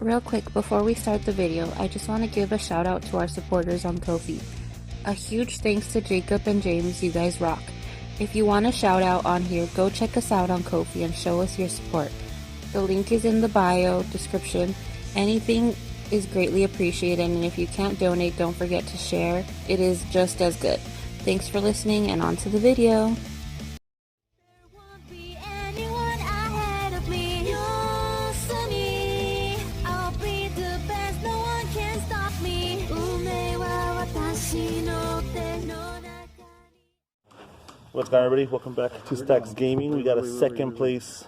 Real quick, before we start the video, I just want to give a shout out to our supporters on Ko-fi. A huge thanks to Jacob and James, you guys rock. If you want a shout out on here, go check us out on Ko-fi and show us your support. The link is in the bio description. Anything is greatly appreciated, and if you can't donate, don't forget to share. It is just as good. Thanks for listening, and on to the video. What's going on, everybody? Welcome back to Stackz Gaming. We got a second place.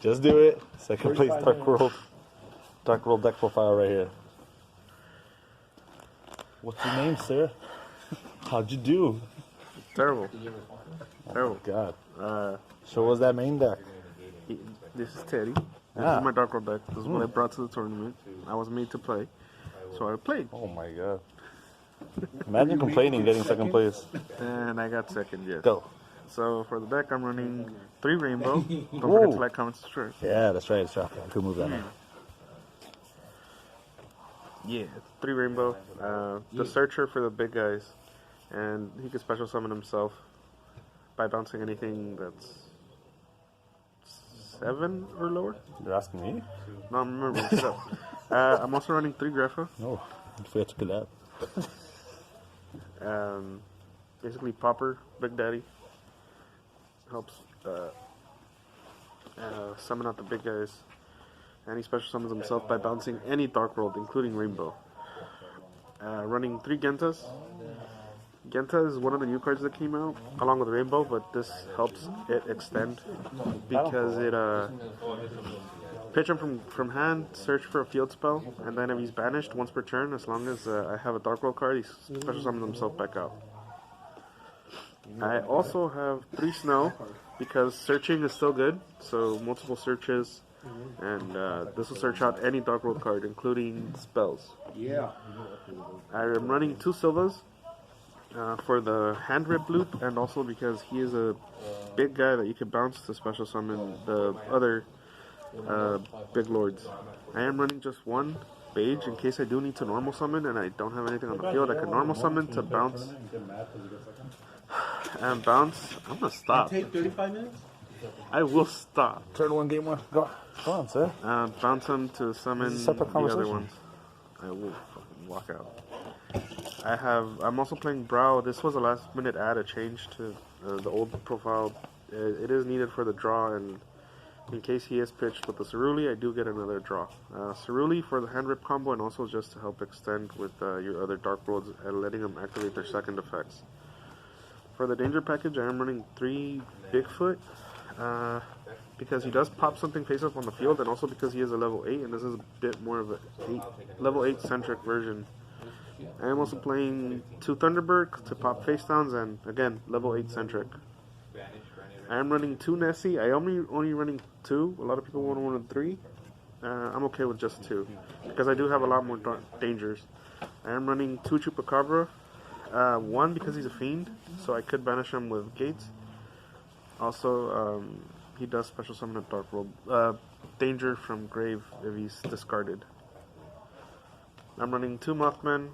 Just do it. Second place Dark World deck profile right here. What's your name, sir? How'd you do? Terrible. Oh God. So what's that main deck? This is Teddy. This is my Dark World deck. This is what I brought to the tournament. I was made to play, so I played. Oh my God. Imagine complaining getting second place. And I got second, yes. Go. So for the deck, I'm running 3 rainbow. Don't forget to like, comment, subscribe. Yeah, that's right. Good move that man. Yeah, 3 rainbow. The searcher for the big guys, and he can special summon himself by bouncing anything that's 7 or lower. You're asking me? No, I'm remembering. I'm also running 3 Greffa. Oh, I forgot to collab. Basically Popper, Big Daddy, helps summon out the big guys, and he special summons himself by bouncing any Dark World, including Rainbow. Running 3 Gentas. Genta is one of the new cards that came out, along with Rainbow, but this helps it extend, because it pitch him from hand, search for a field spell, and then if he's banished once per turn, as long as I have a Dark World card, he special summons himself back out. I also have 3 Snow, because searching is still good, so multiple searches, and this will search out any Dark World card, including spells. Yeah. I am running 2 Silvas for the hand rip loop, and also because he is a big guy that you can bounce to special summon the other big lords. I am running just 1 Beige in case I do need to normal summon and I don't have anything on the field. I can normal summon to bounce. And bounce. I'm gonna stop. Take 35 minutes? I will stop. Turn 1, game 1. Go on, sir. Bounce him to summon the other ones. I will fucking walk out. I'm also playing Brow. This was a last minute add, a change to the old profile. It is needed for the draw, and in case he is pitched with the Ceruli, I do get another draw. Ceruli for the hand rip combo, and also just to help extend with your other Dark Worlds and letting them activate their second effects. For the danger package, I am running 3 Bigfoot, because he does pop something face up on the field, and also because he is a level 8, and this is a bit more of a level 8 centric version. I am also playing 2 Thunderbird to pop face downs, and again, level 8 centric. I am running 2 Nessie. I only running 2. A lot of people want to run 3. I'm okay with just 2, because I do have a lot more dangers. I am running 2 Chupacabra. 1 because he's a fiend, so I could banish him with Gates. Also, he does special summon a Dark World. Danger from Grave if he's discarded. I'm running 2 Mothman.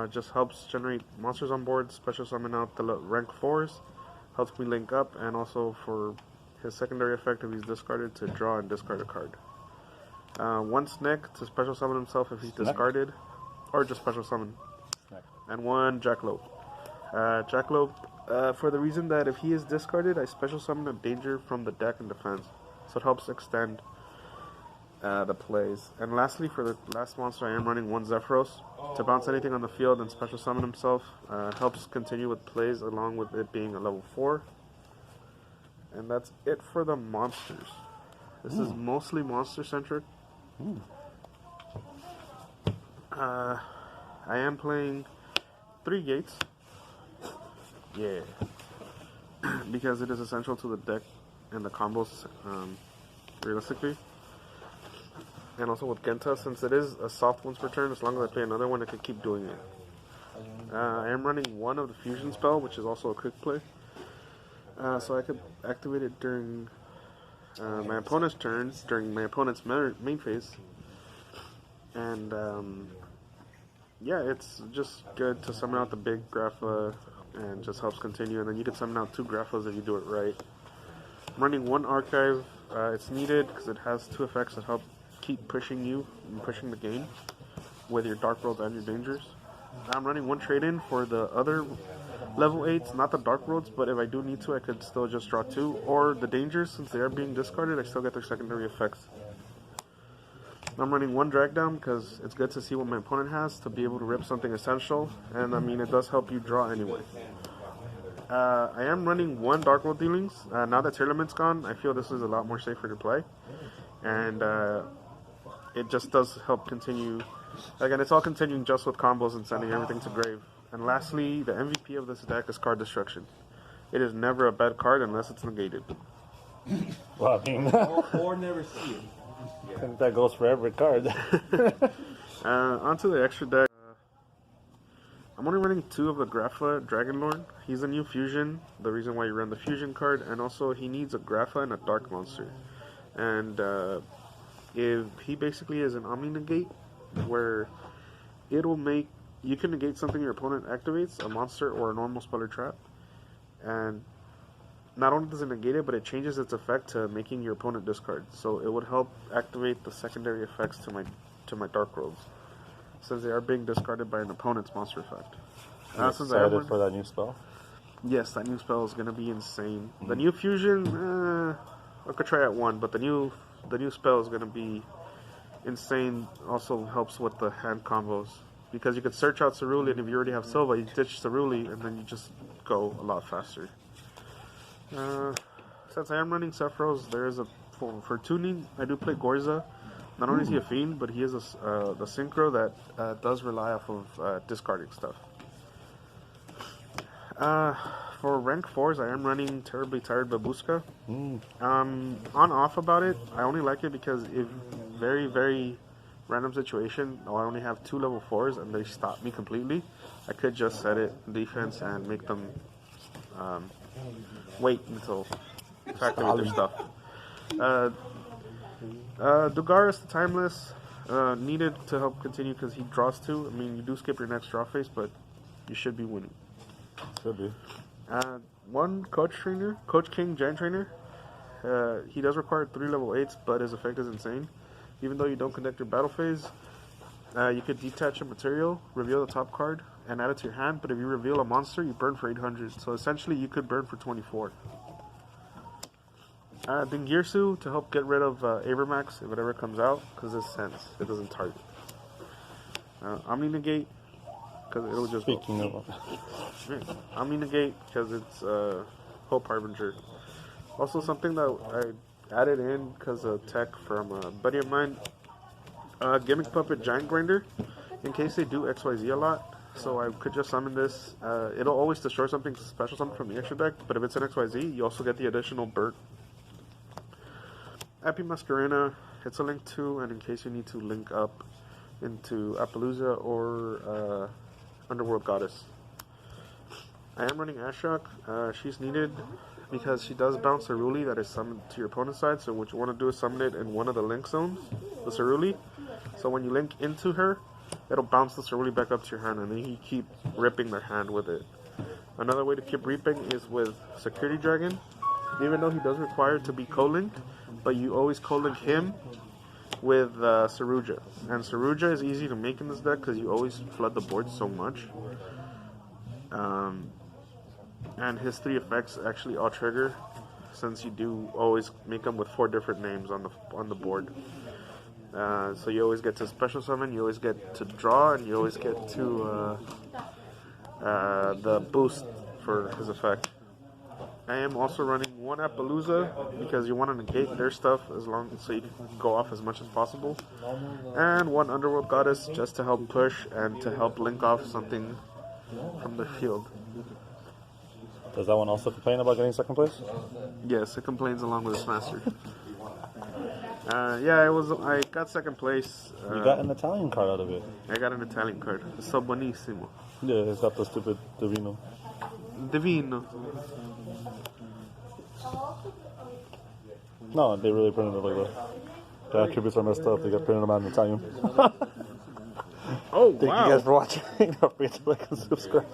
Just helps generate monsters on board, special summon out the rank 4s. Helps me link up, and also for his secondary effect if he's discarded, to draw and discard a card. 1 Sneck to special summon himself if he's discarded, or just special summon. And 1 Jackalope. Jackalope, for the reason that if he is discarded, I special summon a danger from the deck and defense, so it helps extend the plays. And lastly, for the last monster, I am running 1 Zephyros to bounce anything on the field and special summon himself. Helps continue with plays, along with it being a level 4. And that's it for the monsters. This is mostly monster centric. I am playing 3 Gates. Yeah. Because it is essential to the deck and the combos, realistically. And also with Genta, since it is a soft once per turn, as long as I play another one, I can keep doing it. I am running 1 of the fusion spell, which is also a quick play. So I could activate it during my opponent's turn during my opponent's main phase. And yeah, it's just good to summon out the big Grapha and just helps continue. And then you can summon out 2 Graphas if you do it right. I'm running 1 Archive. It's needed because it has 2 effects that help keep pushing you and pushing the game with your Dark Worlds and your Dangers. I'm running 1 trade-in for the other level 8s, not the Dark Worlds, but if I do need to, I could still just draw 2. Or the Dangers, since they are being discarded, I still get their secondary effects. I'm running 1 Drag Down because it's good to see what my opponent has to be able to rip something essential, and I mean, it does help you draw anyway. I am running 1 Dark World Dealings. Now that Tear Limit's gone, I feel this is a lot more safer to play, and it just does help continue. Again, it's all continuing just with combos and sending everything to grave. And lastly, the MVP of this deck is Card Destruction. It is never a bad card unless it's negated. Well, I mean, or never see it. I think that goes for every card. Onto the extra deck. I'm only running 2 of the Grapha Dragonlord. He's a new fusion, the reason why you run the fusion card, and also he needs a Grapha and a Dark Monster. And if he basically is an Omni Negate, where it'll make, you can negate something your opponent activates, a monster or a normal spell or trap, and not only does it negate it, but it changes its effect to making your opponent discard. So it would help activate the secondary effects to my Dark Worlds, since they are being discarded by an opponent's monster effect. Are you excited for that new spell? Yes, that new spell is going to be insane. The new fusion, I could try at 1, but the new spell is going to be insane. Also helps with the hand combos, because you could search out Ceruli, and if you already have Silva, you ditch Ceruli, and then you just go a lot faster. Since I am running Sephiroth, there is for tuning, I do play Gorza. Not only is he a fiend, but he is the synchro that does rely off of discarding stuff. For rank 4s, I am running Terribly Tired Babushka. On off about it, I only like it because if very, very random situation, I only have 2 level 4s and they stop me completely, I could just set it defense and make them wait until activate their stuff. Dugaris the Timeless, needed to help continue because he draws 2. I mean, you do skip your next draw phase, but you should be winning. Should be. 1 Coach King Giant Trainer. He does require 3 level 8s, but his effect is insane. Even though you don't connect your battle phase, you could detach a material, reveal the top card, and add it to your hand, but if you reveal a monster, you burn for 800. So essentially, you could burn for 24. Dingirsu to help get rid of Avermax if it ever comes out, because it's sense. It doesn't target. Omni Negate, because it'll just Speaking of... Omni Negate, because it's Hope Harbinger. Also something that I added in because of tech from a buddy of mine, Gimmick Puppet Giant Grinder, in case they do XYZ a lot. So I could just summon this. It'll always destroy something special summon from the extra deck, but if it's an XYZ, you also get the additional Burnt. Epi Masquerena, it's a link to, and in case you need to link up into Appaloosa or Underworld Goddess. I am running Ashok. She's needed because she does bounce Ceruli that is summoned to your opponent's side. So what you want to do is summon it in one of the link zones, the Ceruli. So when you link into her, it'll bounce the Ceruli back up to your hand, and then you keep ripping their hand with it. Another way to keep reaping is with Security Dragon. Even though he does require to be co-linked, but you always co-link him with Saruja. And Saruja is easy to make in this deck because you always flood the board so much. And his 3 effects actually all trigger, since you do always make them with 4 different names on the board. So you always get to special summon, you always get to draw, and you always get to the boost for his effect. I am also running 1 Appaloosa because you want to negate their stuff so you can go off as much as possible, and 1 Underworld Goddess just to help push and to help link off something from the field. Does that one also complain about getting second place? Yes, it complains along with its master. Yeah, I got second place. You got an Italian card out of it. I got an Italian card. It's so buonissimo. Yeah, it's got the stupid Divino. No, they really printed it like that. The attributes are messed up. They got printed them out in Italian. Oh, Thank you guys for watching. Don't forget to like and subscribe.